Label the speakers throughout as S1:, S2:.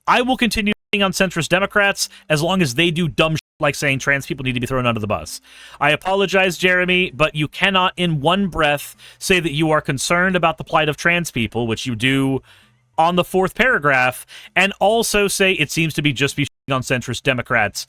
S1: I will continue on centrist Democrats as long as they do dumb shit like saying trans people need to be thrown under the bus. I apologize, Jeremy, but you cannot in one breath say that you are concerned about the plight of trans people, which you do on the 4th paragraph, and also say it seems to be just be on centrist Democrats.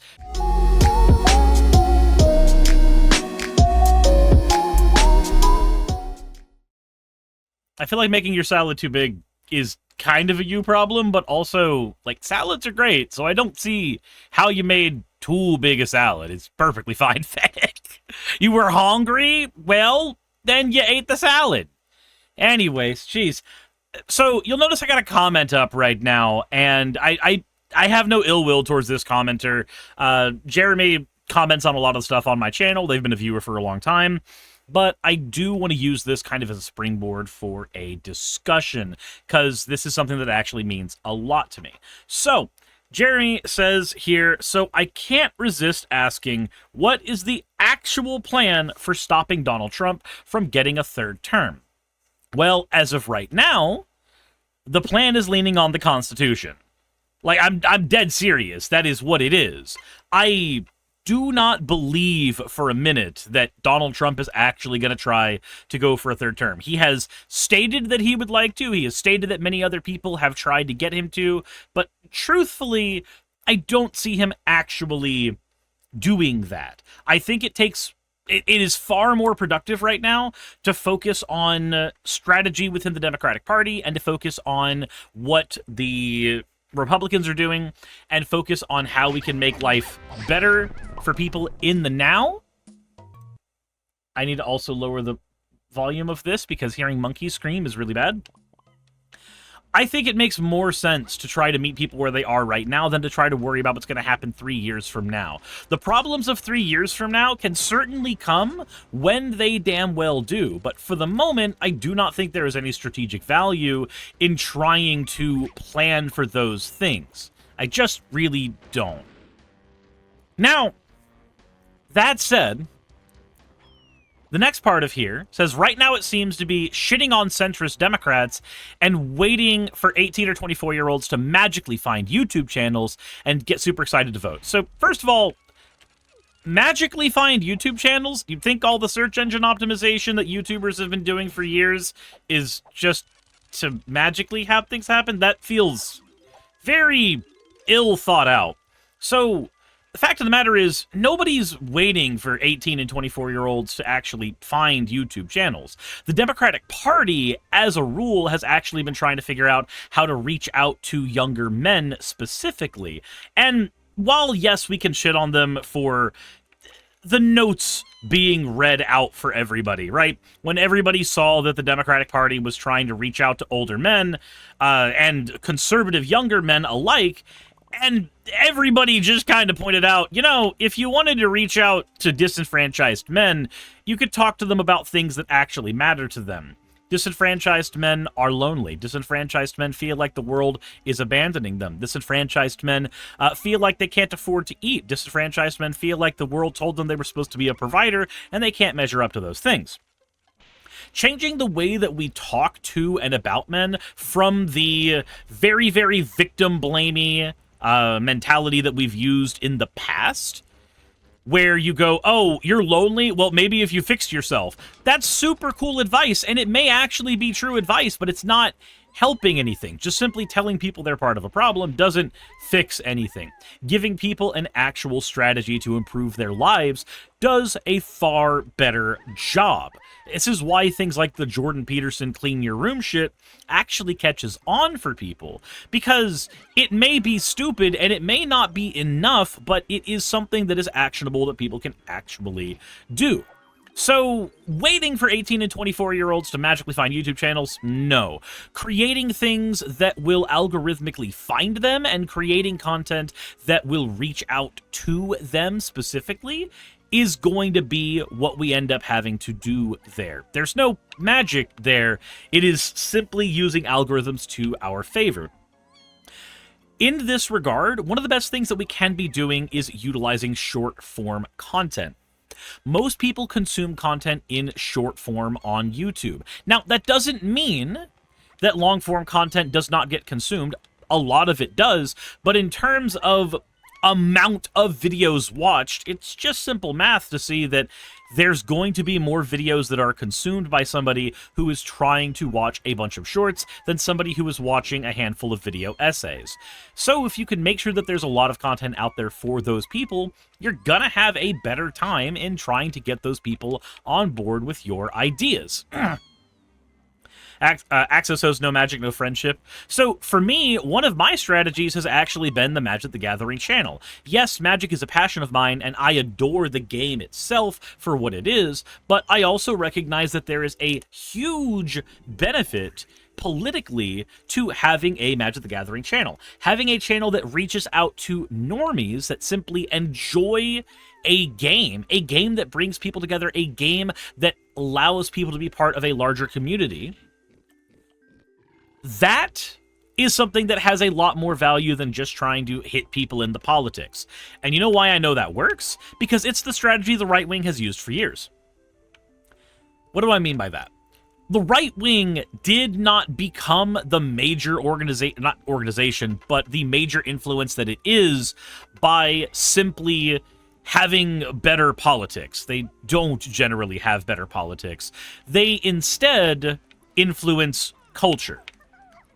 S1: I feel like making your salad too big is kind of a you problem, but also, like, salads are great, so I don't see how you made too big a salad. It's perfectly fine, Fennec. You were hungry? Well, then you ate the salad. Anyways, jeez. So, you'll notice I got a comment up right now, and I have no ill will towards this commenter. Jeremy comments on a lot of stuff on my channel. They've been a viewer for a long time. But I do want to use this kind of as a springboard for a discussion, because this is something that actually means a lot to me. So, Jeremy says here, so I can't resist asking, what is the actual plan for stopping Donald Trump from getting a 3rd term? Well, as of right now, the plan is leaning on the Constitution. Like, I'm dead serious. That is what it is. I do not believe for a minute that Donald Trump is actually going to try to go for a 3rd term. He has stated that he would like to. He has stated that many other people have tried to get him to. But truthfully, I don't see him actually doing that. I think it is far more productive right now to focus on strategy within the Democratic Party and to focus on what the Republicans are doing and focus on how we can make life better for people in the now. I need to also lower the volume of this because hearing monkeys scream is really bad. I think it makes more sense to try to meet people where they are right now than to try to worry about what's going to happen 3 years from now. The problems of 3 years from now can certainly come when they damn well do, but for the moment, I do not think there is any strategic value in trying to plan for those things. I just really don't. Now, that said, the next part of here says, right now it seems to be shitting on centrist Democrats and waiting for 18 or 24-year-olds to magically find YouTube channels and get super excited to vote. So, first of all, magically find YouTube channels? You'd think all the search engine optimization that YouTubers have been doing for years is just to magically have things happen? That feels very ill thought out. So, the fact of the matter is, nobody's waiting for 18 and 24-year-olds to actually find YouTube channels. The Democratic Party, as a rule, has actually been trying to figure out how to reach out to younger men specifically. And while, yes, we can shit on them for the notes being read out for everybody, right? When everybody saw that the Democratic Party was trying to reach out to older men and conservative younger men alike, and everybody just kind of pointed out, you know, if you wanted to reach out to disenfranchised men, you could talk to them about things that actually matter to them. Disenfranchised men are lonely. Disenfranchised men feel like the world is abandoning them. Disenfranchised men feel like they can't afford to eat. Disenfranchised men feel like the world told them they were supposed to be a provider, and they can't measure up to those things. Changing the way that we talk to and about men from the very, very victim-blamey mentality that we've used in the past, where you go, oh, you're lonely? Well, maybe if you fixed yourself. That's super cool advice, and it may actually be true advice, but it's not helping anything. Just simply telling people they're part of a problem doesn't fix anything. Giving people an actual strategy to improve their lives does a far better job. This is why things like the Jordan Peterson clean your room shit actually catches on for people, because it may be stupid and it may not be enough, but it is something that is actionable that people can actually do. So, waiting for 18 and 24-year-olds to magically find YouTube channels? No. Creating things that will algorithmically find them and creating content that will reach out to them specifically is going to be what we end up having to do there. There's no magic there. It is simply using algorithms to our favor. In this regard, one of the best things that we can be doing is utilizing short-form content. Most people consume content in short form on YouTube. Now, that doesn't mean that long-form content does not get consumed. a lot of it does, but in terms of amount of videos watched, it's just simple math to see that there's going to be more videos that are consumed by somebody who is trying to watch a bunch of shorts than somebody who is watching a handful of video essays. So if you can make sure that there's a lot of content out there for those people, you're gonna have a better time in trying to get those people on board with your ideas. Axos hosts No Magic, No Friendship. So, for me, one of my strategies has actually been the Magic the Gathering channel. Yes, Magic is a passion of mine, and I adore the game itself for what it is, but I also recognize that there is a huge benefit politically to having a Magic the Gathering channel. Having a channel that reaches out to normies that simply enjoy a game that brings people together, a game that allows people to be part of a larger community. That is something that has a lot more value than just trying to hit people in the politics. And you know why I know that works? Because it's the strategy the right wing has used for years. What do I mean by that? The right wing did not become the major organization, but the major influence that it is by simply having better politics. They don't generally have better politics. They instead influence culture.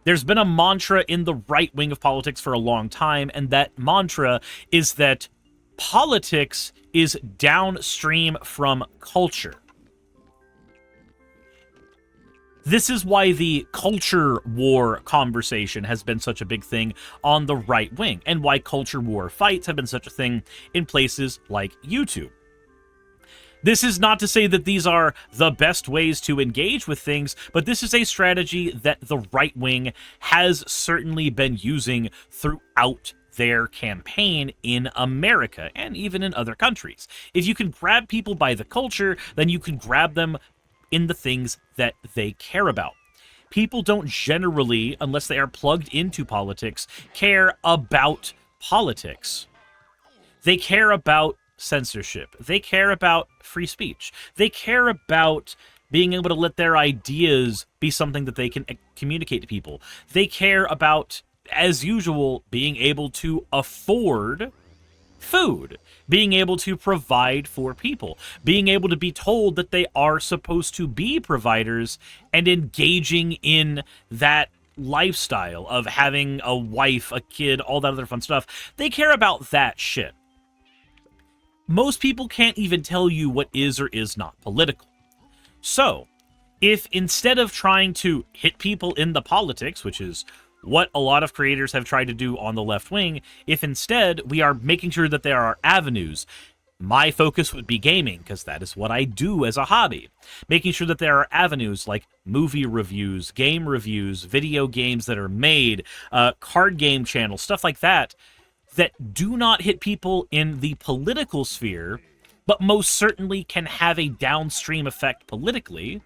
S1: There's been a mantra in the right wing of politics for a long time, and that mantra is that politics is downstream from culture. This is why the culture war conversation has been such a big thing on the right wing, and why culture war fights have been such a thing in places like YouTube. This is not to say that these are the best ways to engage with things, but this is a strategy that the right wing has certainly been using throughout their campaign in America and even in other countries. If you can grab people by the culture, then you can grab them in the things that they care about. People don't generally, unless they are plugged into politics, care about politics. They care about censorship. They care about free speech. They care about being able to let their ideas be something that they can communicate to people. They care about, as usual, being able to afford food, being able to provide for people, being able to be told that they are supposed to be providers, and engaging in that lifestyle of having a wife, a kid, all that other fun stuff. They care about that shit. Most people can't even tell you what is or is not political. So, if instead of trying to hit people in the politics, which is what a lot of creators have tried to do on the left wing, if instead we are making sure that there are avenues, my focus would be gaming, because that is what I do as a hobby. Making sure that there are avenues like movie reviews, game reviews, video games that are made, card game channels, stuff like that, that do not hit people in the political sphere, but most certainly can have a downstream effect politically.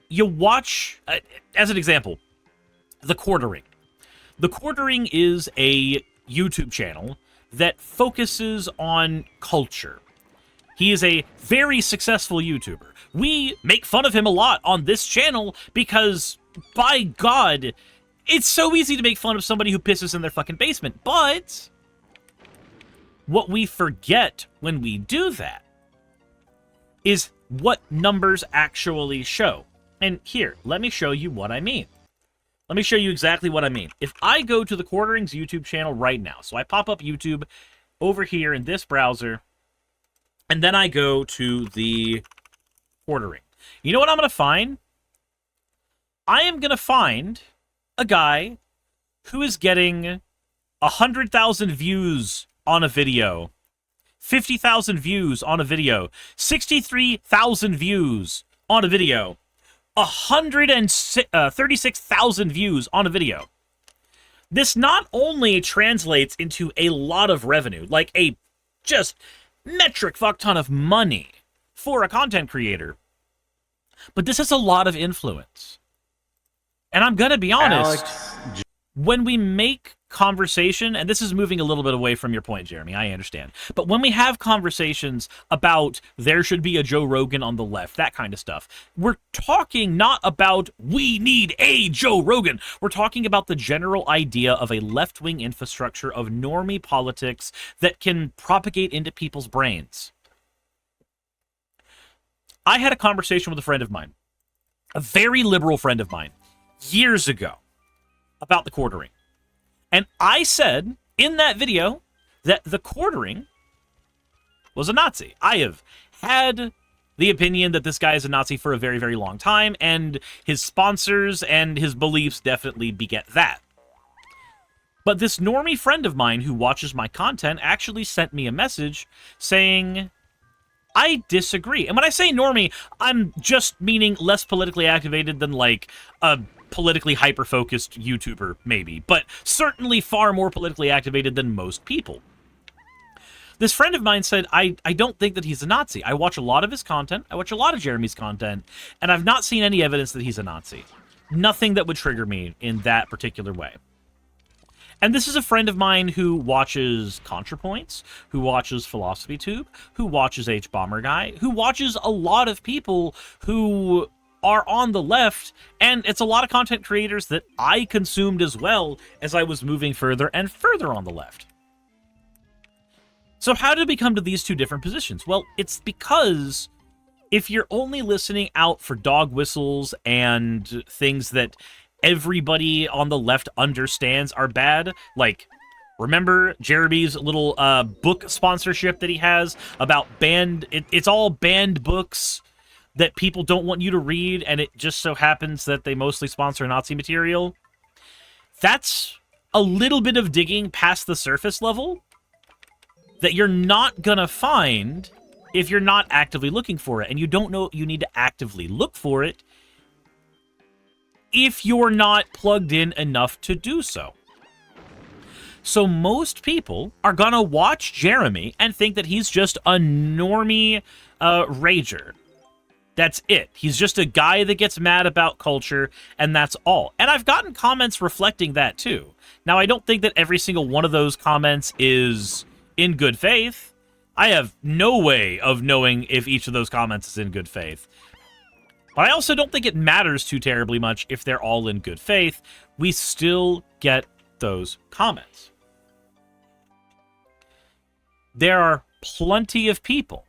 S1: You watch, as an example, The Quartering. The Quartering is a YouTube channel that focuses on culture. He is a very successful YouTuber. We make fun of him a lot on this channel because, by God, it's so easy to make fun of somebody who pisses in their fucking basement, but what we forget when we do that is what numbers actually show. And here, let me show you what I mean. Let me show you exactly what I mean. If I go to the Quartering's YouTube channel right now, so I pop up YouTube over here in this browser, and then I go to the Quartering. You know what I'm going to find? I am going to find a guy who is getting 100,000 views on a video, 50,000 views on a video, 63,000 views on a video, 136,000 views on a video. This not only translates into a lot of revenue, like a just metric fuck ton of money for a content creator, but this has a lot of influence. And I'm gonna be honest, when we make conversation, and this is moving a little bit away from your point, Jeremy, I understand, but when we have conversations about there should be a Joe Rogan on the left, that kind of stuff, we're talking not about we need a Joe Rogan. We're talking about the general idea of a left-wing infrastructure of normie politics that can propagate into people's brains. I had a conversation with a friend of mine, a very liberal friend of mine, years ago, about the quartering. And I said in that video that the quartering was a Nazi. I have had the opinion that this guy is a Nazi for a very, very long time, and his sponsors and his beliefs definitely beget that. But this normie friend of mine who watches my content actually sent me a message saying, I disagree. And when I say normie, I'm just meaning less politically activated than like a politically hyper-focused YouTuber, maybe, but certainly far more politically activated than most people. This friend of mine said, I don't think that he's a Nazi. I watch a lot of his content, I watch a lot of Jeremy's content, and I've not seen any evidence that he's a Nazi. Nothing that would trigger me in that particular way. And this is a friend of mine who watches ContraPoints, who watches PhilosophyTube, who watches H-Bomber Guy, who watches a lot of people who are on the left, and it's a lot of content creators that I consumed as well as I was moving further and further on the left. So how did we come to these two different positions? Well, it's because if you're only listening out for dog whistles and things that everybody on the left understands are bad, like, remember Jeremy's little book sponsorship that he has about banned, it's all banned books that people don't want you to read, and it just so happens that they mostly sponsor Nazi material? That's a little bit of digging past the surface level that you're not gonna find if you're not actively looking for it, and you don't know you need to actively look for it if you're not plugged in enough to do so. So most people are gonna watch Jeremy and think that he's just a normie rager. That's it. He's just a guy that gets mad about culture, and that's all. And I've gotten comments reflecting that too. Now, I don't think that every single one of those comments is in good faith. I have no way of knowing if each of those comments is in good faith. But I also don't think it matters too terribly much if they're all in good faith. We still get those comments. There are plenty of people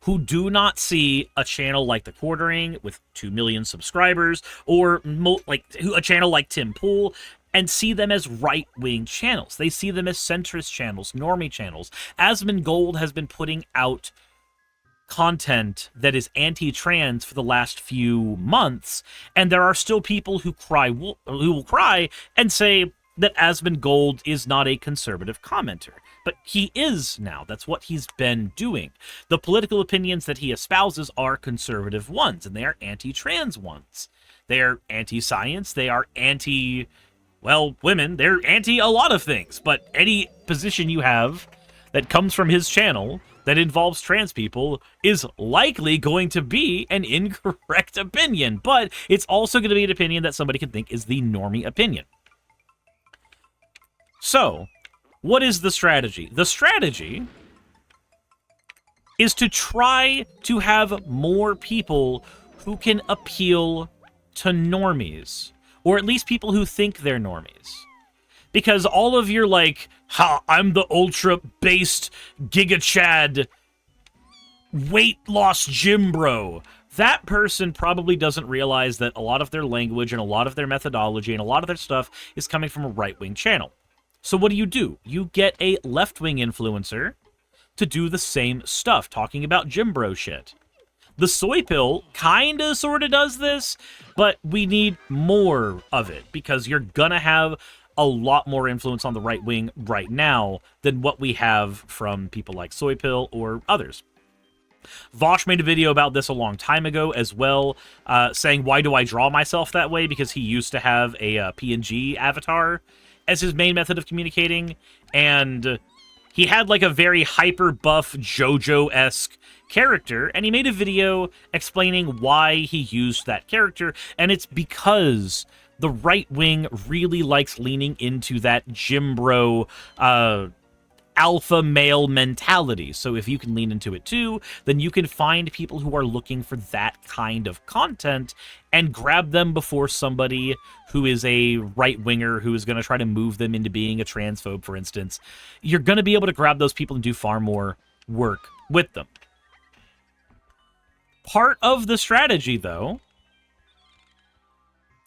S1: who do not see a channel like The Quartering with 2 million subscribers, or a channel like Tim Pool, and see them as right-wing channels. They see them as centrist channels, normie channels. Asmongold has been putting out content that is anti-trans for the last few months, and there are still people who will cry and say that Asmongold is not a conservative commenter. But he is now. That's what he's been doing. The political opinions that he espouses are conservative ones, and they are anti-trans ones. They are anti-science. They are anti, well, women. They're anti a lot of things. But any position you have that comes from his channel that involves trans people is likely going to be an incorrect opinion. But it's also going to be an opinion that somebody can think is the normie opinion. So, what is the strategy? The strategy is to try to have more people who can appeal to normies, or at least people who think they're normies. Because all of your, like, I'm the ultra-based Giga Chad weight loss gym bro, that person probably doesn't realize that a lot of their language and a lot of their methodology and a lot of their stuff is coming from a right-wing channel. So what do? You get a left-wing influencer to do the same stuff, talking about gym bro shit. The soy pill kinda sorta does this, but we need more of it, because you're gonna have a lot more influence on the right wing right now than what we have from people like soy pill or others. Vosh made a video about this a long time ago as well, saying, why do I draw myself that way? Because he used to have a PNG avatar as his main method of communicating, and he had like a very hyper buff JoJo-esque character, and he made a video explaining why he used that character, and it's because The right wing really likes leaning into that gym bro, alpha male mentality. So if you can lean into it too, then you can find people who are looking for that kind of content and grab them before somebody who is a right-winger who is going to try to move them into being a transphobe, for instance. You're going to be able to grab those people and do far more work with them. Part of the strategy, though,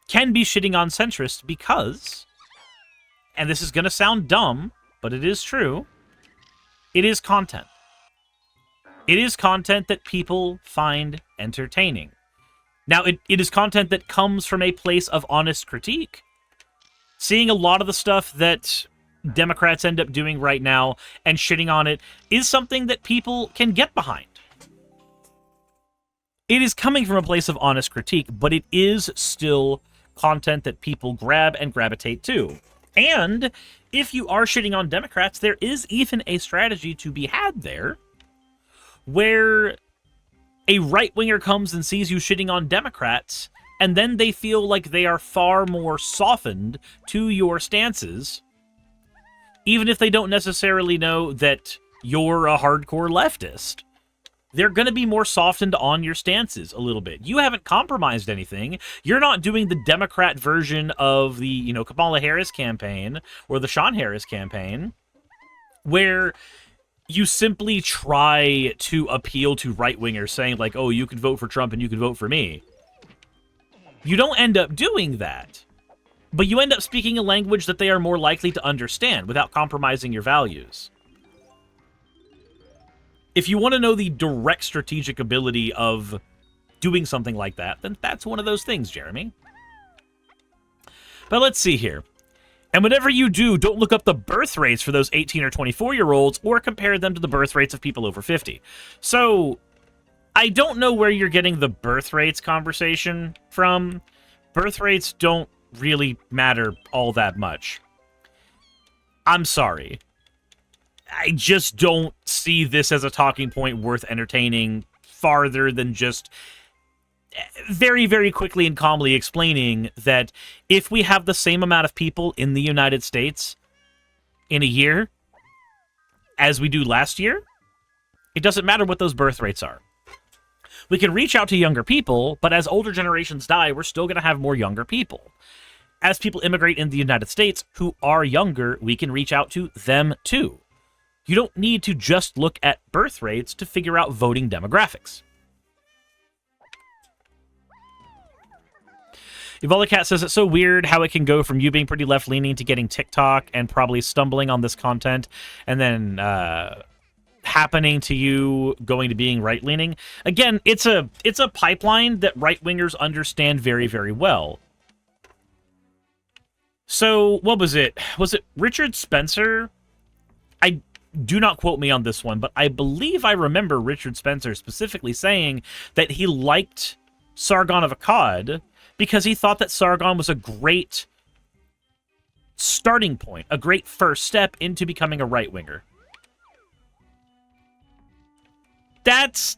S1: can be shitting on centrists because, and this is going to sound dumb, but it is true, it is content. It is content that people find entertaining. Now, it is content that comes from a place of honest critique. Seeing a lot of the stuff that Democrats end up doing right now and shitting on it is something that people can get behind. It is coming from a place of honest critique, but it is still content that people grab and gravitate to. And if you are shitting on Democrats, there is even a strategy to be had there where a right-winger comes and sees you shitting on Democrats, and then they feel like they are far more softened to your stances, even if they don't necessarily know that you're a hardcore leftist. They're going to be more softened on your stances a little bit. You haven't compromised anything. You're not doing the Democrat version of the, Kamala Harris campaign or the Sean Harris campaign, where you simply try to appeal to right-wingers saying, like, oh, you could vote for Trump and you could vote for me. You don't end up doing that, but you end up speaking a language that they are more likely to understand without compromising your values. If you want to know the direct strategic ability of doing something like that, then that's one of those things, Jeremy. But let's see here. And whenever you do, don't look up the birth rates for those 18 or 24-year-olds or compare them to the birth rates of people over 50. So, I don't know where you're getting the birth rates conversation from. Birth rates don't really matter all that much. I'm sorry. I just don't see this as a talking point worth entertaining farther than just very, very quickly and calmly explaining that if we have the same amount of people in the United States in a year as we do last year, it doesn't matter what those birth rates are. We can reach out to younger people, but as older generations die, we're still going to have more younger people. As people immigrate in the United States who are younger, we can reach out to them too. You don't need to just look at birth rates to figure out voting demographics. Cat says it's so weird how it can go from you being pretty left-leaning to getting TikTok and probably stumbling on this content and then happening to you going to being right-leaning. Again, it's a pipeline that right-wingers understand very, very well. So, what was it? Was it Richard Spencer? Do not quote me on this one, but I believe I remember Richard Spencer specifically saying that he liked Sargon of Akkad because he thought that Sargon was a great starting point, a great first step into becoming a right-winger. That's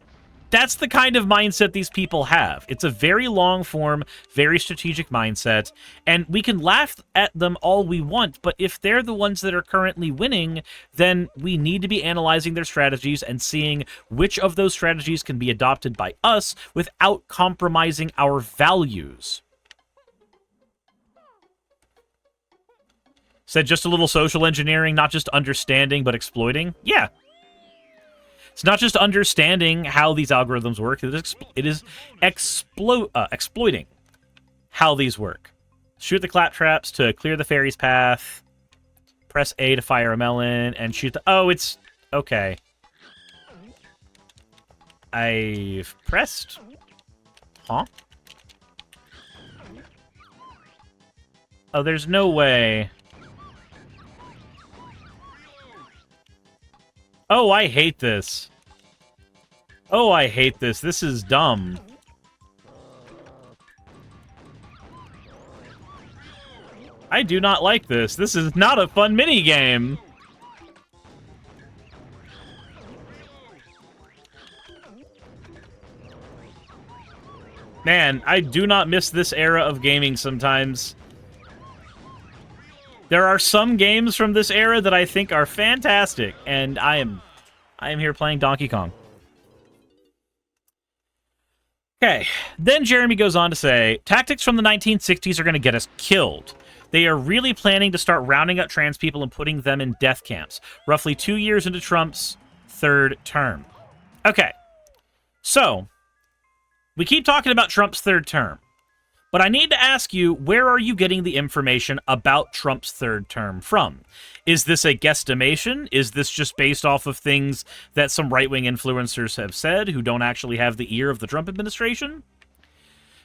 S1: the kind of mindset these people have. It's a very long-form, very strategic mindset, and we can laugh at them all we want, but if they're the ones that are currently winning, then we need to be analyzing their strategies and seeing which of those strategies can be adopted by us without compromising our values. Said just a little social engineering, not just understanding, but exploiting? Yeah. It's not just understanding how these algorithms work, it is exploiting how these work. Shoot the claptraps to clear the fairy's path, press A to fire a melon, and shoot the... Oh, it's... Okay. I've pressed... Huh? Oh, there's no way... Oh, I hate this. Oh, I hate this. This is dumb. I do not like this. This is not a fun minigame. Man, I do not miss this era of gaming sometimes. There are some games from this era that I think are fantastic, and I am here playing Donkey Kong. Okay, then Jeremy goes on to say, tactics from the 1960s are going to get us killed. They are really planning to start rounding up trans people and putting them in death camps, roughly 2 years into Trump's third term. Okay, so we keep talking about Trump's third term, but I need to ask you, where are you getting the information about Trump's third term from? Is this a guesstimation? Is this just based off of things that some right-wing influencers have said who don't actually have the ear of the Trump administration?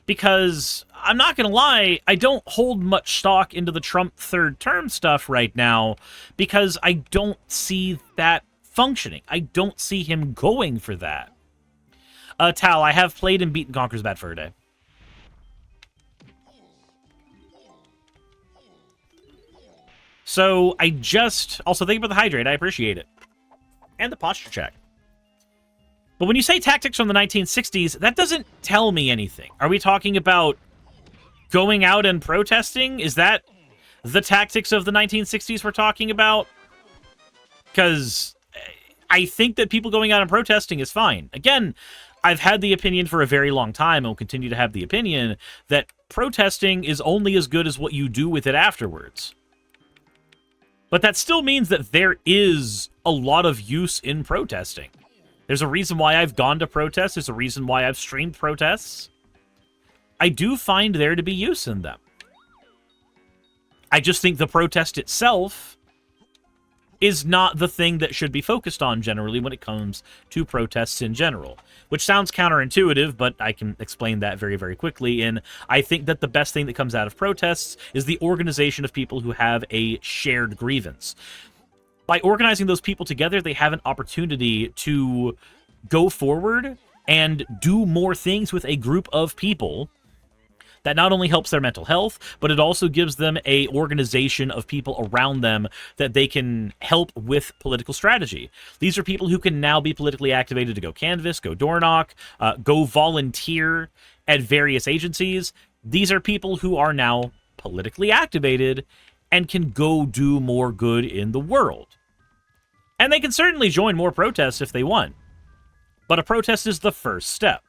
S1: Because, I'm not going to lie, I don't hold much stock into the Trump third term stuff right now because I don't see that functioning. I don't see him going for that. Tal, I have played and beaten Conker's Bad for a day. So, I just... Also, thank you for the hydrate. I appreciate it. And the posture check. But when you say tactics from the 1960s, that doesn't tell me anything. Are we talking about going out and protesting? Is that the tactics of the 1960s we're talking about? Because I think that people going out and protesting is fine. Again, I've had the opinion for a very long time and will continue to have the opinion that protesting is only as good as what you do with it afterwards. But that still means that there is a lot of use in protesting. There's a reason why I've gone to protests. There's a reason why I've streamed protests. I do find there to be use in them. I just think the protest itself is not the thing that should be focused on generally when it comes to protests in general. Which sounds counterintuitive, but I can explain that very, very quickly. And I think that the best thing that comes out of protests is the organization of people who have a shared grievance. By organizing those people together, they have an opportunity to go forward and do more things with a group of people that not only helps their mental health, but it also gives them a organization of people around them that they can help with political strategy. These are people who can now be politically activated to go canvass, go door knock, go volunteer at various agencies. These are people who are now politically activated and can go do more good in the world. And they can certainly join more protests if they want. But a protest is the first step.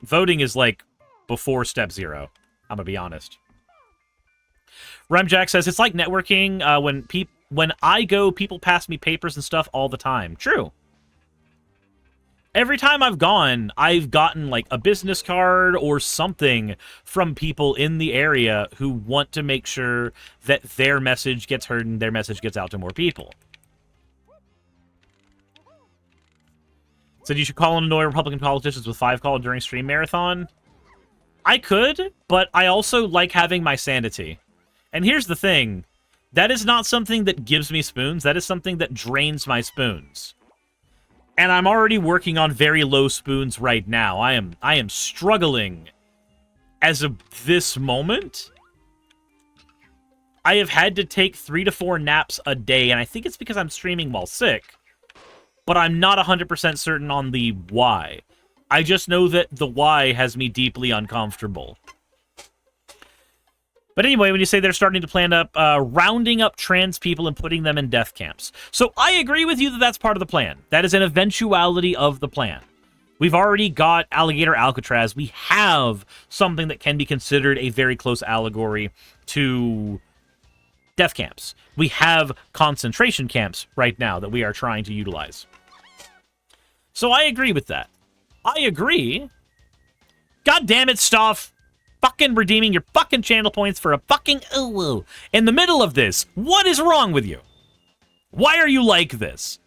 S1: Voting is like before step 0. I'm gonna be honest. Remjack says, it's like networking. When I go, people pass me papers and stuff all the time. True. Every time I've gone, I've gotten like a business card or something from people in the area who want to make sure that their message gets heard and their message gets out to more people. Said you should call and annoy Republican politicians with 5 call during stream marathon. I could, but I also like having my sanity. And here's the thing. That is not something that gives me spoons. That is something that drains my spoons. And I'm already working on very low spoons right now. I am struggling as of this moment. I have had to take 3 to 4 naps a day, and I think it's because I'm streaming while sick. But I'm not 100% certain on the why. I just know that the why has me deeply uncomfortable. But anyway, when you say they're starting to plan up rounding up trans people and putting them in death camps. So I agree with you that that's part of the plan. That is an eventuality of the plan. We've already got Alligator Alcatraz. We have something that can be considered a very close allegory to death camps. We have concentration camps right now that we are trying to utilize. So I agree with that. I agree. God damn it, Stoff. Fucking redeeming your fucking channel points for a fucking ooh in the middle of this. What is wrong with you? Why are you like this?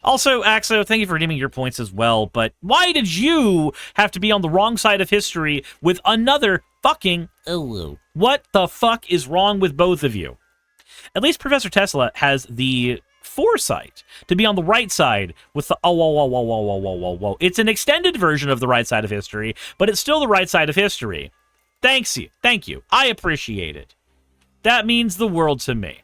S1: Also, Axo, thank you for redeeming your points as well, but why did you have to be on the wrong side of history with another fucking ooh? What the fuck is wrong with both of you? At least Professor Tesla has the foresight to be on the right side with the whoa. It's an extended version of the right side of history, but it's still the right side of history. Thank you. I appreciate it. That means the world to me.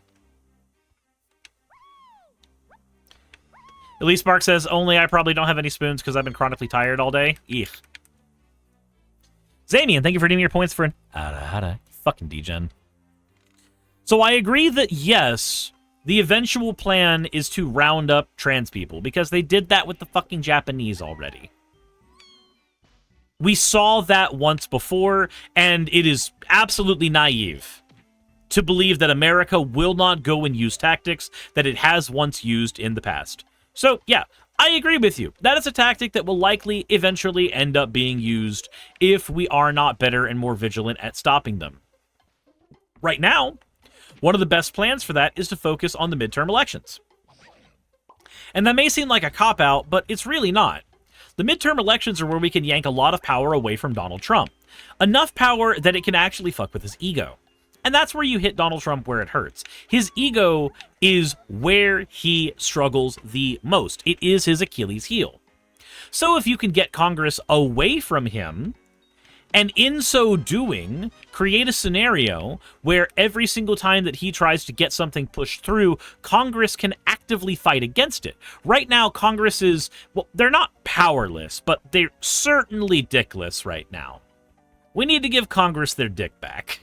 S1: Elise Mark says, only I probably don't have any spoons because I've been chronically tired all day. Eek. Zamian, thank you for redeeming your points for an hada fucking degen. So I agree that, yes, the eventual plan is to round up trans people, because they did that with the fucking Japanese already. We saw that once before, and it is absolutely naive to believe that America will not go and use tactics that it has once used in the past. So, yeah, I agree with you. That is a tactic that will likely eventually end up being used if we are not better and more vigilant at stopping them. Right now, one of the best plans for that is to focus on the midterm elections. And that may seem like a cop-out, but it's really not. The midterm elections are where we can yank a lot of power away from Donald Trump. Enough power that it can actually fuck with his ego. And that's where you hit Donald Trump where it hurts. His ego is where he struggles the most. It is his Achilles heel. So if you can get Congress away from him, and in so doing, create a scenario where every single time that he tries to get something pushed through, Congress can actively fight against it. Right now, Congress is, well, they're not powerless, but they're certainly dickless right now. We need to give Congress their dick back.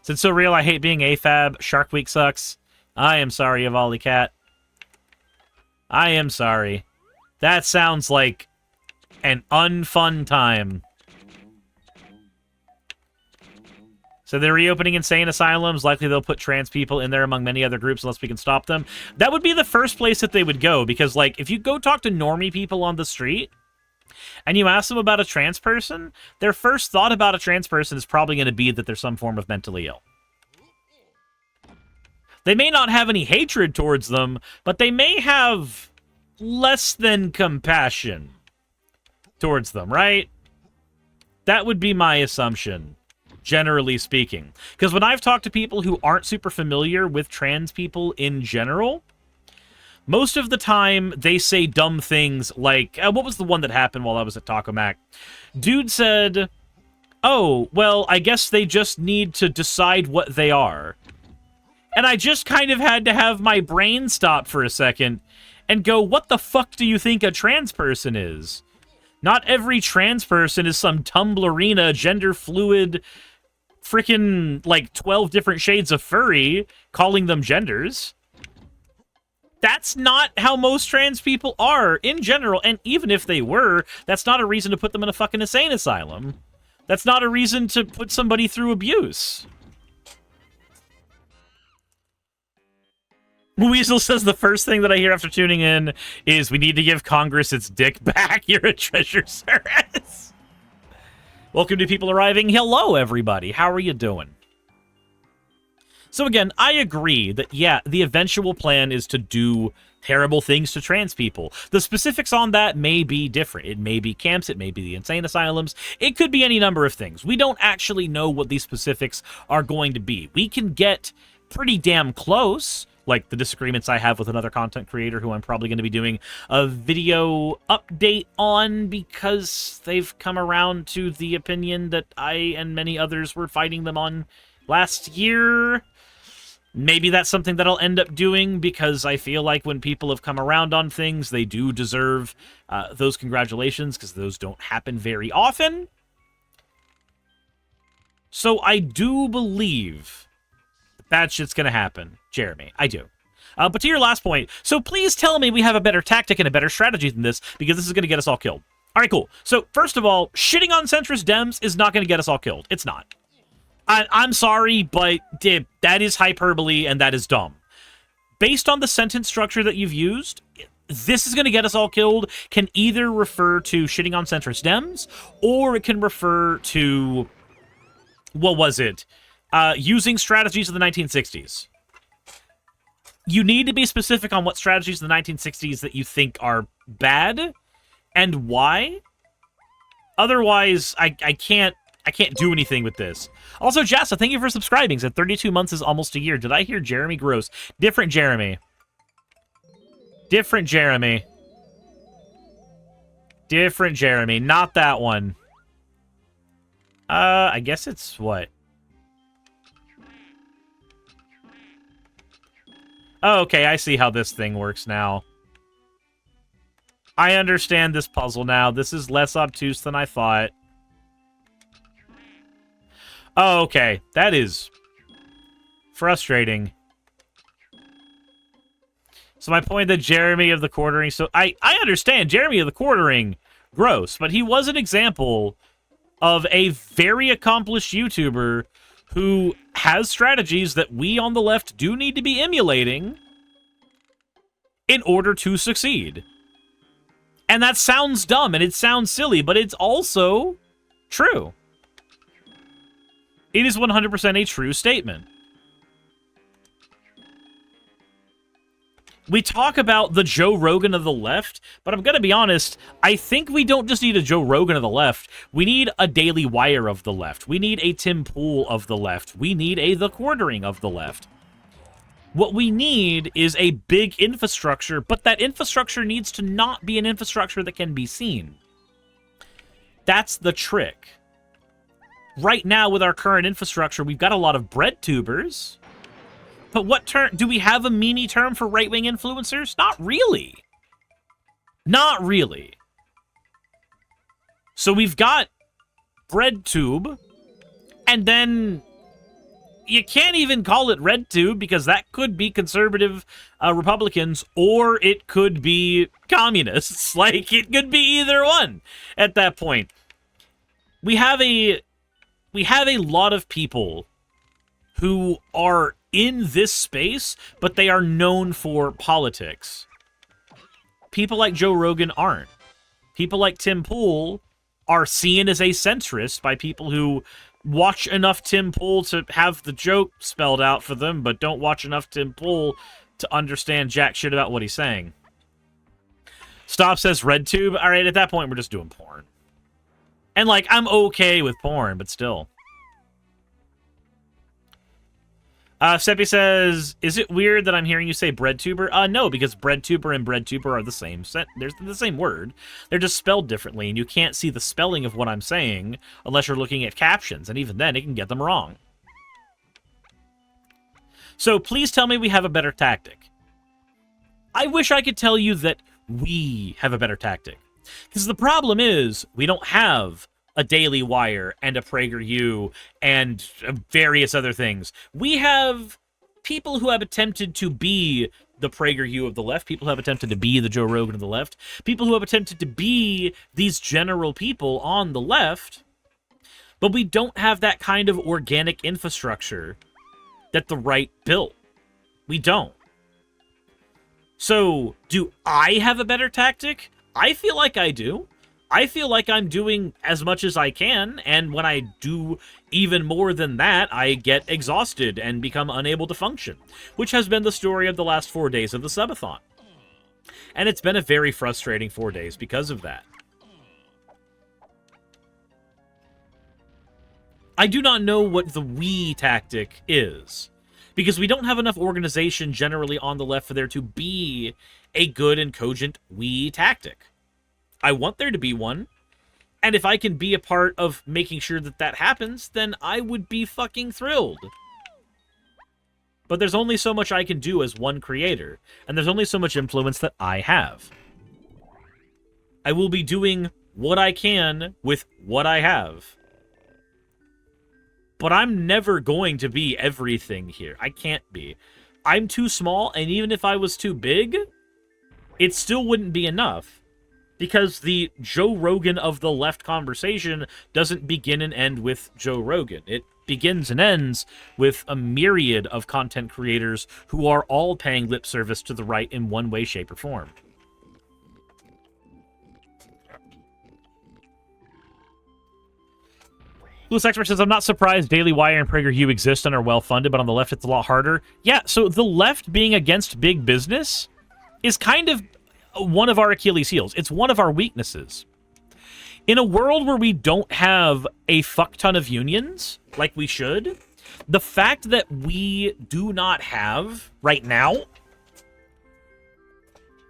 S1: Since so real, I hate being AFAB. Shark Week sucks. I am sorry, Avali Cat. I am sorry. That sounds like an unfun time. So they're reopening insane asylums. Likely they'll put trans people in there among many other groups unless we can stop them. That would be the first place that they would go, because, like, if you go talk to normie people on the street and you ask them about a trans person, their first thought about a trans person is probably going to be that they're some form of mentally ill. They may not have any hatred towards them, but they may have less than compassion towards them, right? That would be my assumption, generally speaking. Because when I've talked to people who aren't super familiar with trans people in general, most of the time they say dumb things like, what was the one that happened while I was at Taco Mac? Dude said, oh, well, I guess they just need to decide what they are. And I just kind of had to have my brain stop for a second and go, what the fuck do you think a trans person is? Not every trans person is some Tumblrina, gender fluid, freaking, like, 12 different shades of furry, calling them genders. That's not how most trans people are, in general, and even if they were, that's not a reason to put them in a fucking insane asylum. That's not a reason to put somebody through abuse. Weasel says the first thing that I hear after tuning in is we need to give Congress its dick back. You're a treasure, Suris. Welcome to people arriving. Hello, everybody. How are you doing? So again, I agree that, yeah, the eventual plan is to do terrible things to trans people. The specifics on that may be different. It may be camps, it may be the insane asylums, it could be any number of things. We don't actually know what these specifics are going to be. We can get pretty damn close, like the disagreements I have with another content creator who I'm probably going to be doing a video update on because they've come around to the opinion that I and many others were fighting them on last year. Maybe that's something that I'll end up doing because I feel like when people have come around on things, they do deserve those congratulations because those don't happen very often. So I do believe bad shit's gonna happen, Jeremy. I do. But to your last point, so please tell me we have a better tactic and a better strategy than this, because this is gonna get us all killed. All right, cool. So first of all, shitting on centrist Dems is not gonna get us all killed. It's not. I'm sorry, but that is hyperbole and that is dumb. Based on the sentence structure that you've used, this is going to get us all killed can either refer to shitting on centrist Dems, or it can refer to, what was it? Using strategies of the 1960s. You need to be specific on what strategies of the 1960s that you think are bad and why. Otherwise, I can't do anything with this. Also, Jassa, thank you for subscribing. Said 32 months is almost a year. Did I hear Jeremy Gross? Different Jeremy. Different Jeremy. Different Jeremy. Not that one. I guess it's what? Oh, okay, I see how this thing works now. I understand this puzzle now. This is less obtuse than I thought. Oh, okay. That is frustrating. So my point that Jeremy of the Quartering... So I understand Jeremy of the Quartering, gross, but he was an example of a very accomplished YouTuber who has strategies that we on the left do need to be emulating in order to succeed. And that sounds dumb and it sounds silly, but it's also true. It is 100% a true statement. We talk about the Joe Rogan of the left, but I'm going to be honest, I think we don't just need a Joe Rogan of the left. We need a Daily Wire of the left. We need a Tim Pool of the left. We need a The Quartering of the left. What we need is a big infrastructure, but that infrastructure needs to not be an infrastructure that can be seen. That's the trick. Right now, with our current infrastructure, we've got a lot of bread tubers. But what term... Do we have a meanie term for right-wing influencers? Not really. Not really. So we've got BreadTube, and then you can't even call it RedTube because that could be conservative Republicans or it could be communists. Like, it could be either one at that point. We have a lot of people who are in this space, but they are known for politics. People like Joe Rogan aren't. People like Tim Pool are seen as a centrist by people who watch enough Tim Pool to have the joke spelled out for them, but don't watch enough Tim Pool to understand jack shit about what he's saying. Stop says RedTube. All right, at that point, we're just doing porn. And, like, I'm okay with porn, but still. Seppi says, is it weird that I'm hearing you say breadtuber? No, because breadtuber and breadtuber are the same. They're the same word. They're just spelled differently, and you can't see the spelling of what I'm saying unless you're looking at captions, and even then, it can get them wrong. So please tell me we have a better tactic. I wish I could tell you that we have a better tactic. Because the problem is, we don't have a Daily Wire and a PragerU and various other things. We have people who have attempted to be the PragerU of the left, people who have attempted to be the Joe Rogan of the left, people who have attempted to be these general people on the left, but we don't have that kind of organic infrastructure that the right built. We don't. So, do I have a better tactic? I feel like I do. I feel like I'm doing as much as I can, and when I do even more than that, I get exhausted and become unable to function, which has been the story of the last 4 days of the subathon. And it's been a very frustrating 4 days because of that. I do not know what the we tactic is, because we don't have enough organization generally on the left for there to be a good and cogent we tactic. I want there to be one, and if I can be a part of making sure that that happens, then I would be fucking thrilled. But there's only so much I can do as one creator, and there's only so much influence that I have. I will be doing what I can with what I have. But I'm never going to be everything here. I can't be. I'm too small, and even if I was too big, it still wouldn't be enough. Because the Joe Rogan of the left conversation doesn't begin and end with Joe Rogan. It begins and ends with a myriad of content creators who are all paying lip service to the right in one way, shape, or form. Louis Expert says, I'm not surprised Daily Wire and PragerU exist and are well-funded, but on the left it's a lot harder. Yeah, so the left being against big business is kind of one of our Achilles heels. It's one of our weaknesses. In a world where we don't have a fuck ton of unions, like we should, the fact that we do not have, right now,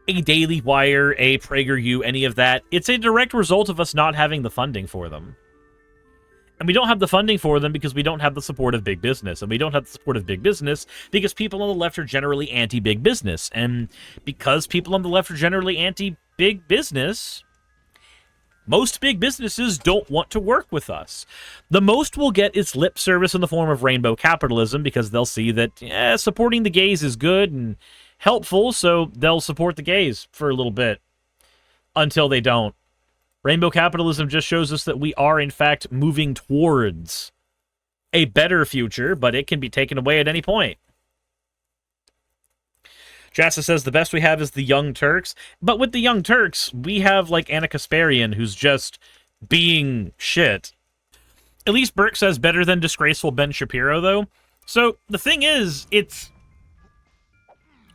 S1: a Daily Wire, a PragerU, any of that, it's a direct result of us not having the funding for them. And we don't have the funding for them because we don't have the support of big business. And we don't have the support of big business because people on the left are generally anti-big business. And because people on the left are generally anti-big big business, most big businesses don't want to work with us. The most we'll get is lip service in the form of rainbow capitalism, because they'll see that supporting the gays is good and helpful, so they'll support the gays for a little bit until they don't. Rainbow capitalism just shows us that we are, in fact, moving towards a better future, but it can be taken away at any point. Jassa says the best we have is the Young Turks. But with the Young Turks, we have, like, Anna Kasparian, who's just being shit. Elise Burke says better than disgraceful Ben Shapiro, though. So, the thing is,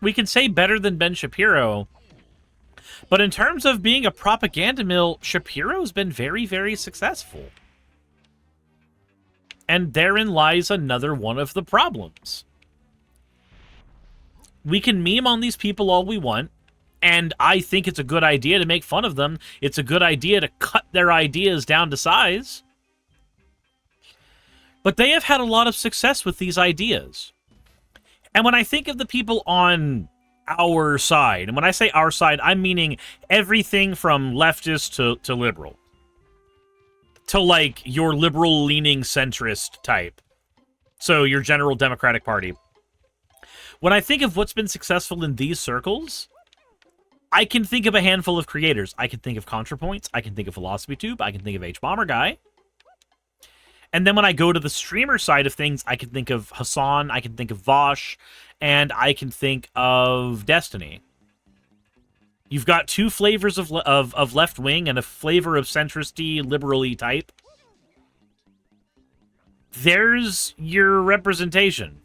S1: we can say better than Ben Shapiro, but in terms of being a propaganda mill, Shapiro's been very, very successful. And therein lies another one of the problems. We can meme on these people all we want, and I think it's a good idea to make fun of them. It's a good idea to cut their ideas down to size. But they have had a lot of success with these ideas. And when I think of the people on our side, and when I say our side, I'm meaning everything from leftist to liberal. To, like, your liberal-leaning centrist type. So, your general Democratic Party. When I think of what's been successful in these circles, I can think of a handful of creators. I can think of ContraPoints, I can think of PhilosophyTube, I can think of H-Bomber Guy. And then when I go to the streamer side of things, I can think of Hassan, I can think of Vosh, and I can think of Destiny. You've got two flavors of left-wing and a flavor of centristy, liberal-y type. There's your representation.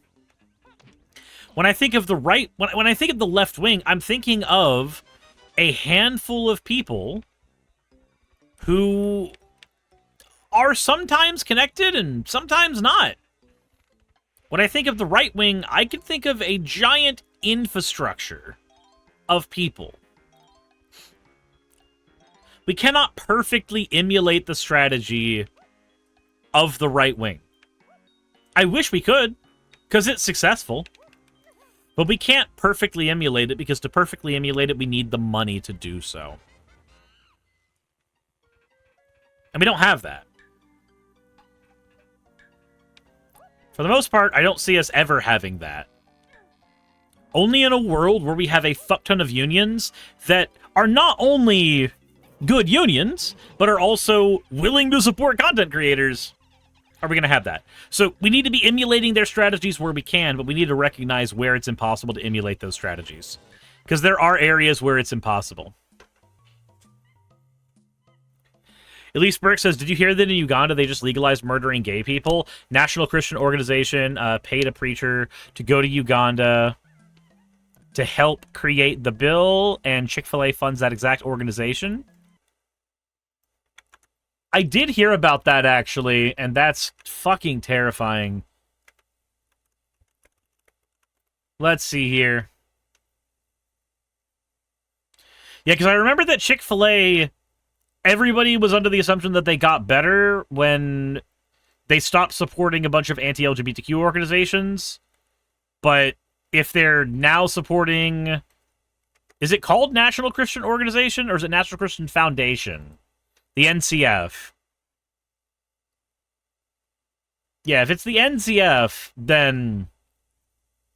S1: When I think of the right, when I think of the left wing, I'm thinking of a handful of people who are sometimes connected and sometimes not. When I think of the right wing, I can think of a giant infrastructure of people. We cannot perfectly emulate the strategy of the right wing. I wish we could, because it's successful. But we can't perfectly emulate it, because to perfectly emulate it, we need the money to do so. And we don't have that. For the most part, I don't see us ever having that. Only in a world where we have a fuck ton of unions that are not only good unions, but are also willing to support content creators, are we going to have that. So we need to be emulating their strategies where we can, but we need to recognize where it's impossible to emulate those strategies. Because there are areas where it's impossible. Elise Burke says, did you hear that in Uganda they just legalized murdering gay people? National Christian Organization paid a preacher to go to Uganda to help create the bill, and Chick-fil-A funds that exact organization? I did hear about that, actually, and that's fucking terrifying. Let's see here. Yeah, because I remember that Chick-fil-A, everybody was under the assumption that they got better when they stopped supporting a bunch of anti-LGBTQ organizations. But if they're now supporting... Is it called National Christian Organization, or is it National Christian Foundation? The NCF. Yeah, if it's the NCF, then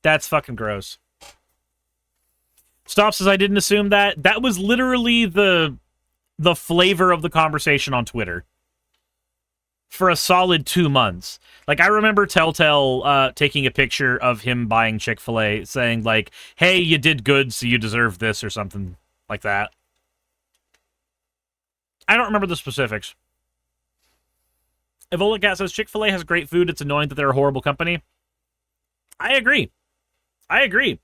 S1: that's fucking gross. Stop says, I didn't assume that. That was literally the flavor of the conversation on Twitter. For a solid 2 months. Like, I remember Telltale taking a picture of him buying Chick-fil-A, saying, like, hey, you did good, so you deserve this, or something like that. I don't remember the specifics. Evola Cat says, Chick-fil-A has great food. It's annoying that they're a horrible company. I agree. I agree.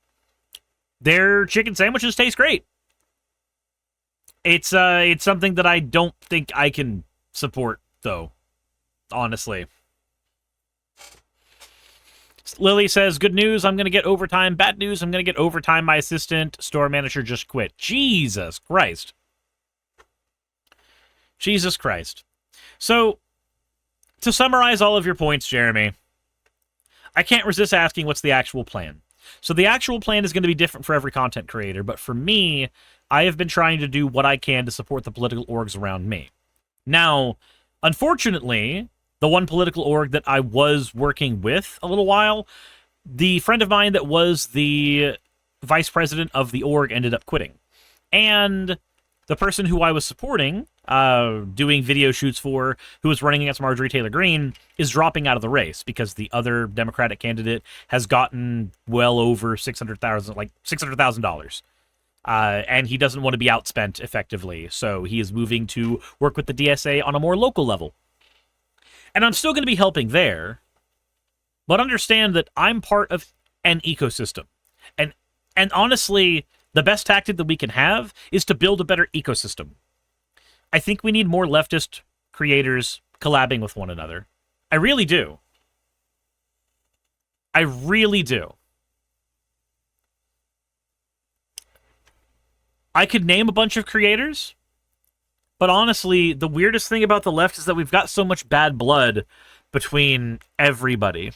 S1: Their chicken sandwiches taste great. It's something that I don't think I can support, though. Honestly. Lily says, good news, I'm going to get overtime. Bad news, I'm going to get overtime. My assistant store manager just quit. Jesus Christ. Jesus Christ. So, to summarize all of your points, Jeremy, I can't resist asking what's the actual plan. So the actual plan is going to be different for every content creator, but for me, I have been trying to do what I can to support the political orgs around me. Now, unfortunately, the one political org that I was working with a little while, the friend of mine that was the vice president of the org ended up quitting. And the person who I was supporting, doing video shoots for, who was running against Marjorie Taylor Greene, is dropping out of the race because the other Democratic candidate has gotten well over $600,000. And he doesn't want to be outspent effectively, so he is moving to work with the DSA on a more local level. And I'm still going to be helping there, but understand that I'm part of an ecosystem. And honestly, the best tactic that we can have is to build a better ecosystem. I think we need more leftist creators collabing with one another. I really do. I really do. I could name a bunch of creators, but honestly, the weirdest thing about the left is that we've got so much bad blood between everybody.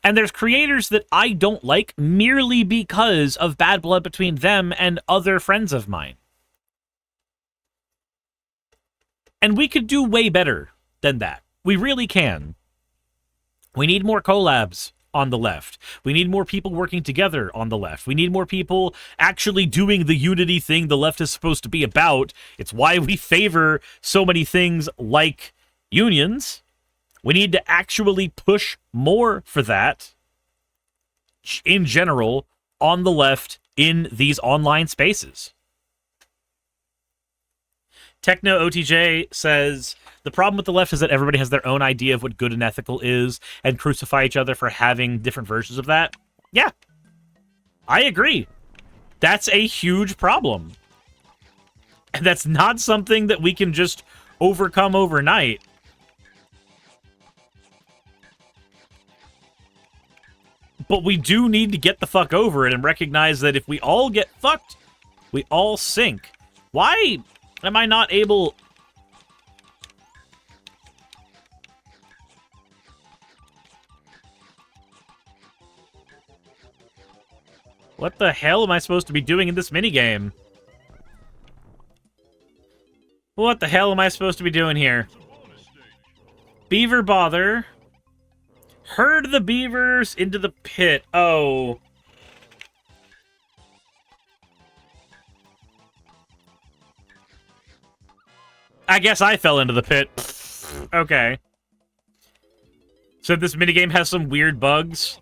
S1: And there's creators that I don't like merely because of bad blood between them and other friends of mine. And we could do way better than that. We really can. We need more collabs on the left. We need more people working together on the left. We need more people actually doing the unity thing the left is supposed to be about. It's why we favor so many things like unions. We need to actually push more for that in general on the left in these online spaces. Techno OTJ says, the problem with the left is that everybody has their own idea of what good and ethical is and crucify each other for having different versions of that. Yeah, I agree. That's a huge problem. And that's not something that we can just overcome overnight. But we do need to get the fuck over it and recognize that if we all get fucked, we all sink. Why am I not able... What the hell am I supposed to be doing in this minigame? What the hell am I supposed to be doing here? Beaver bother. Herd the beavers into the pit. Oh. I guess I fell into the pit. Okay. So this minigame has some weird bugs.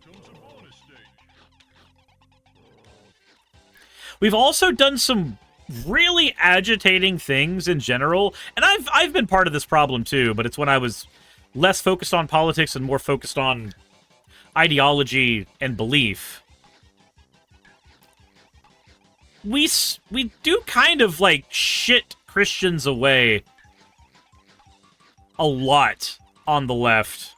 S1: We've also done some really agitating things in general, and I've been part of this problem too, but it's when I was less focused on politics and more focused on ideology and belief. We do kind of, like, shit Christians away a lot on the left.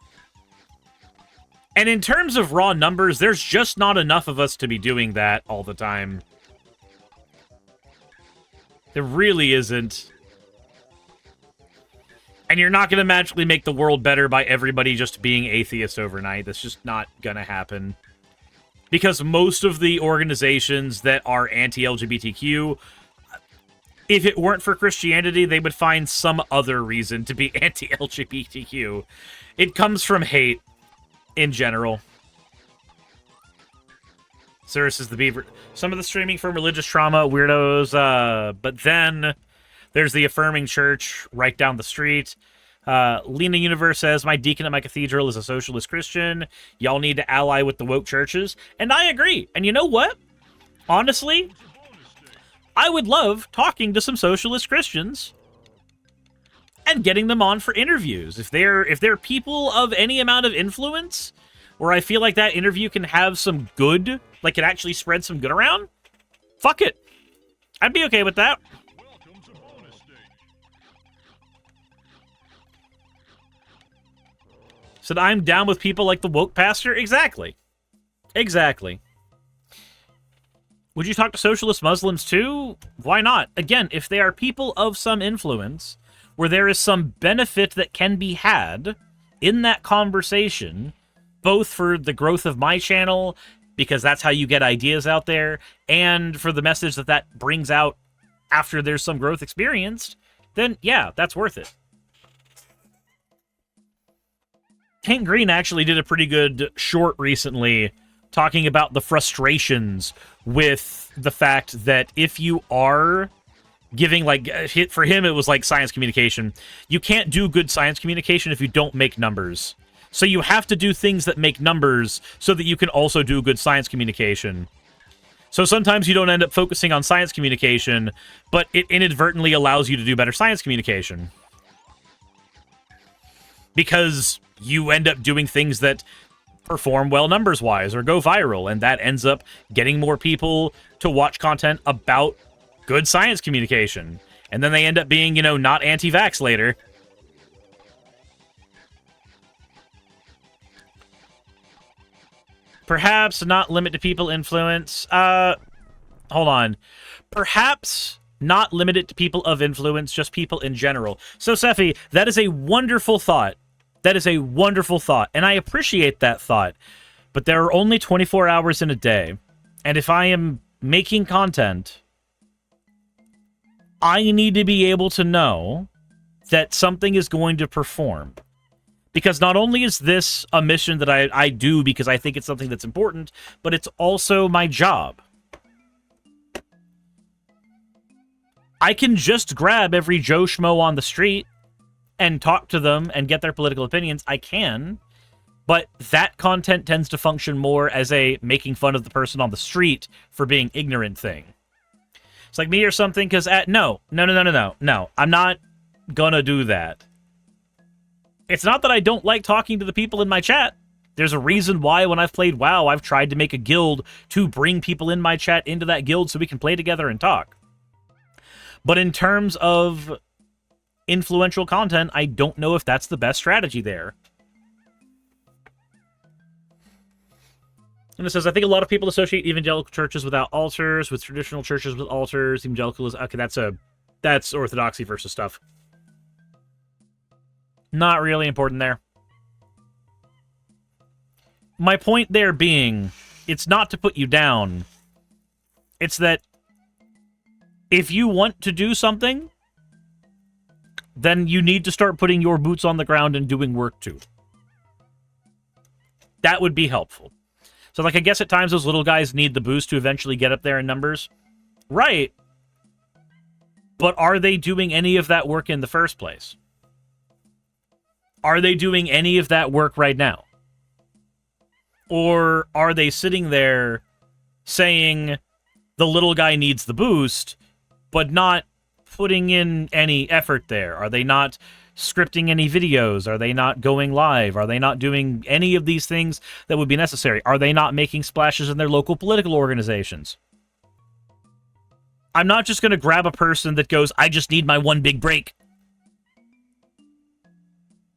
S1: And in terms of raw numbers, there's just not enough of us to be doing that all the time. There really isn't. And you're not going to magically make the world better by everybody just being atheist overnight. That's just not going to happen. Because most of the organizations that are anti-LGBTQ, if it weren't for Christianity, they would find some other reason to be anti-LGBTQ. It comes from hate in general. Suris is the beaver. Some of the streaming from religious trauma, weirdos, but then there's the affirming church right down the street. Lena Universe says, my deacon at my cathedral is a socialist Christian. Y'all need to ally with the woke churches. And I agree. And you know what? Honestly, I would love talking to some socialist Christians and getting them on for interviews. If they're people of any amount of influence, where I feel like that interview can have some good, like it actually spread some good around, fuck it. I'd be okay with that. So I'm down with people like the woke pastor? Exactly. Exactly. Would you talk to socialist Muslims too? Why not? Again, if they are people of some influence, where there is some benefit that can be had in that conversation, both for the growth of my channel, because that's how you get ideas out there, and for the message that that brings out after there's some growth experienced, then yeah, that's worth it. Hank Green actually did a pretty good short recently talking about the frustrations with the fact that if you are giving, like, for him, it was like science communication. You can't do good science communication if you don't make numbers. So you have to do things that make numbers so that you can also do good science communication. So sometimes you don't end up focusing on science communication, but it inadvertently allows you to do better science communication. Because you end up doing things that perform well numbers-wise or go viral, and that ends up getting more people to watch content about good science communication. And then they end up being, you know, not anti-vax later. Perhaps not limit to people influence. Hold on. Perhaps not limit it to people of influence, just people in general. So, Sephi, that is a wonderful thought. That is a wonderful thought, and I appreciate that thought. But there are only 24 hours in a day, and if I am making content, I need to be able to know that something is going to perform. Because not only is this a mission that I do because I think it's something that's important, but it's also my job. I can just grab every Joe Schmo on the street and talk to them and get their political opinions. I can, but that content tends to function more as a making fun of the person on the street for being ignorant thing. It's like me or something, because no, I'm not gonna do that. It's not that I don't like talking to the people in my chat. There's a reason why when I've played WoW, I've tried to make a guild to bring people in my chat into that guild so we can play together and talk. But in terms of influential content, I don't know if that's the best strategy there. And it says, I think a lot of people associate evangelical churches without altars with traditional churches with altars. Evangelical is... Okay, that's orthodoxy versus stuff. Not really important there. My point there being, it's not to put you down. It's that if you want to do something, then you need to start putting your boots on the ground and doing work too. That would be helpful. So, like, I guess at times those little guys need the boost to eventually get up there in numbers. Right. But are they doing any of that work in the first place? Are they doing any of that work right now? Or are they sitting there saying the little guy needs the boost, but not putting in any effort there? Are they not scripting any videos? Are they not going live? Are they not doing any of these things that would be necessary? Are they not making splashes in their local political organizations? I'm not just going to grab a person that goes, I just need my one big break.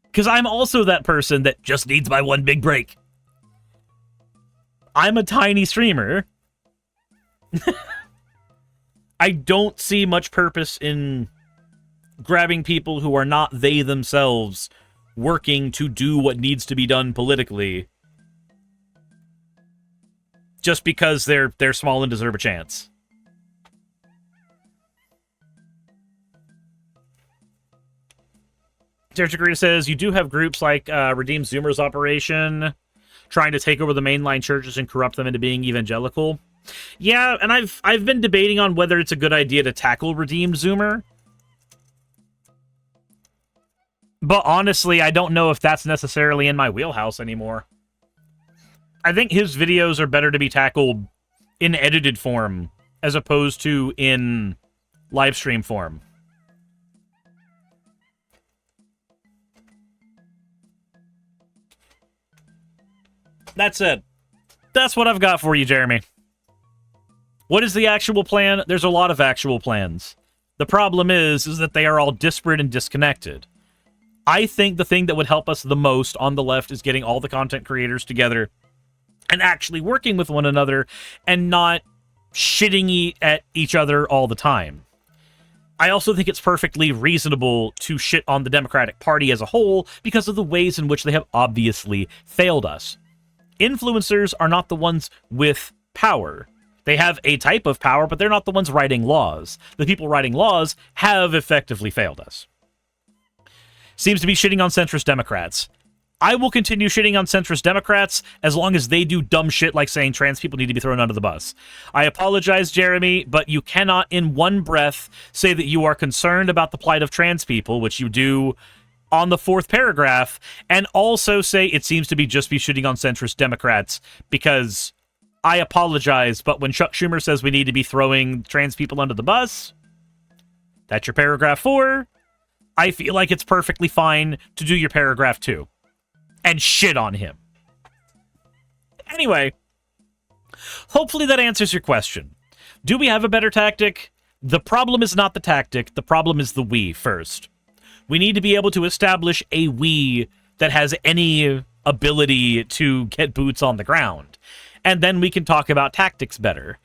S1: Because I'm also that person that just needs my one big break. I'm a tiny streamer. I don't see much purpose in grabbing people who are not they themselves working to do what needs to be done politically just because they're small and deserve a chance. Territory says, you do have groups like Redeem Zoomer's Operation trying to take over the mainline churches and corrupt them into being evangelical. Yeah, and I've been debating on whether it's a good idea to tackle Redeemed Zoomer. But honestly, I don't know if that's necessarily in my wheelhouse anymore. I think his videos are better to be tackled in edited form as opposed to in live stream form. That's it. That's what I've got for you, Jeremy. What is the actual plan? There's a lot of actual plans. The problem is that they are all disparate and disconnected. I think the thing that would help us the most on the left is getting all the content creators together and actually working with one another and not shitting at each other all the time. I also think it's perfectly reasonable to shit on the Democratic Party as a whole because of the ways in which they have obviously failed us. Influencers are not the ones with power. They have a type of power, but they're not the ones writing laws. The people writing laws have effectively failed us. Seems to be shitting on centrist Democrats. I will continue shitting on centrist Democrats as long as they do dumb shit like saying trans people need to be thrown under the bus. I apologize, Jeremy, but you cannot in one breath say that you are concerned about the plight of trans people, which you do on the 4th paragraph, and also say it seems to be just be shitting on centrist Democrats, because I apologize, but when Chuck Schumer says we need to be throwing trans people under the bus, that's your paragraph 4. I feel like it's perfectly fine to do your paragraph 2 and shit on him. Anyway, hopefully that answers your question. Do we have a better tactic? The problem is not the tactic. The problem is the we first. We need to be able to establish a we that has any ability to get boots on the ground. And then we can talk about tactics better.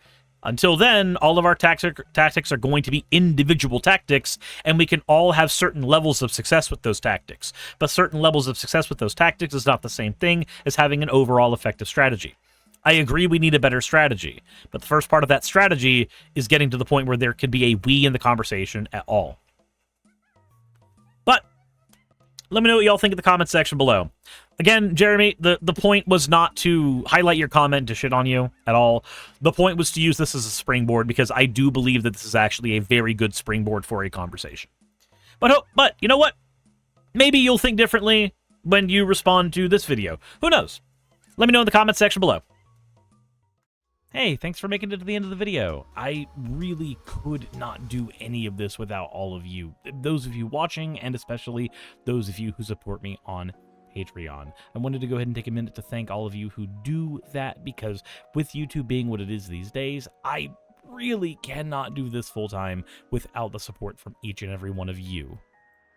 S1: Until then, all of our tactics are going to be individual tactics, and we can all have certain levels of success with those tactics. But certain levels of success with those tactics is not the same thing as having an overall effective strategy. I agree we need a better strategy, but the first part of that strategy is getting to the point where there could be a we in the conversation at all. But let me know what y'all think in the comment section below. Again, Jeremy, the point was not to highlight your comment to shit on you at all. The point was to use this as a springboard, because I do believe that this is actually a very good springboard for a conversation. But you know what? Maybe you'll think differently when you respond to this video. Who knows? Let me know in the comment section below. Hey, thanks for making it to the end of the video. I really could not do any of this without all of you. Those of you watching, and especially those of you who support me on Patreon. I wanted to go ahead and take a minute to thank all of you who do that, because with YouTube being what it is these days, I really cannot do this full-time without the support from each and every one of you.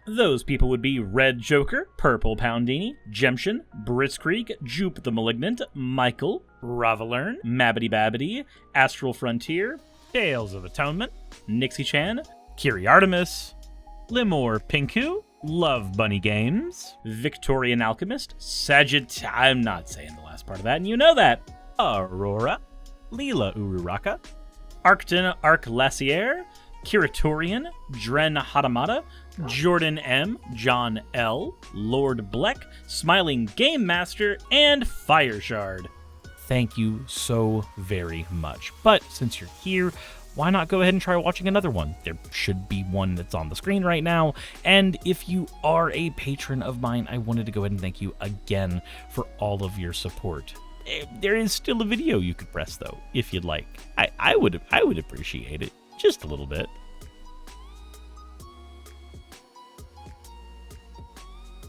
S1: Those people would be Red Joker, Purple Poundini, Jemshin, Britzkrieg, Jupe the Malignant, Michael, Ravelern, Mabbity Babbity, Astral Frontier, Tales of Atonement, Nixie Chan, Kiri Artemis, Limor Pinku, Love Bunny Games, Victorian Alchemist, I'm not saying the last part of that, and you know that, Aurora, Leela Ururaka, Arcton Arclacier, Kiratorian, Dren Hadamata, Jordan M, John L, Lord Bleck, Smiling Game Master, and Fireshard. Thank you so very much. But since you're here, why not go ahead and try watching another one? There should be one that's on the screen right now. And if you are a patron of mine, I wanted to go ahead and thank you again for all of your support. There is still a video you could press, though, if you'd like. I would appreciate it just a little bit.